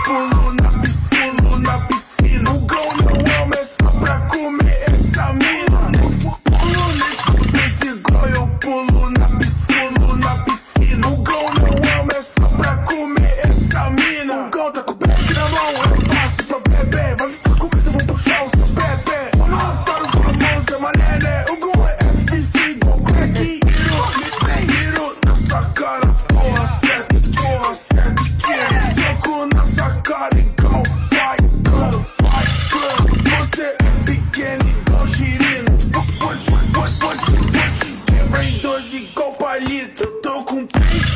pulo na piscina. O gol não é só pra comer essa mina. Pulo nesse peito igual eu pulo na piscina. O gol não é só pra comer essa mina. O gol tá com o back na mão, eu passo pra bebê. Vai ficar com medo, vou puxar o seu bebê. O notário famoso é mané. O gol é FBC igual crack. Hiro na sua cara, porra certa, soco na sua cara igual Fight Club. Você é pequeno igual girino. Quebra em dois igual palito. Eu tô com peito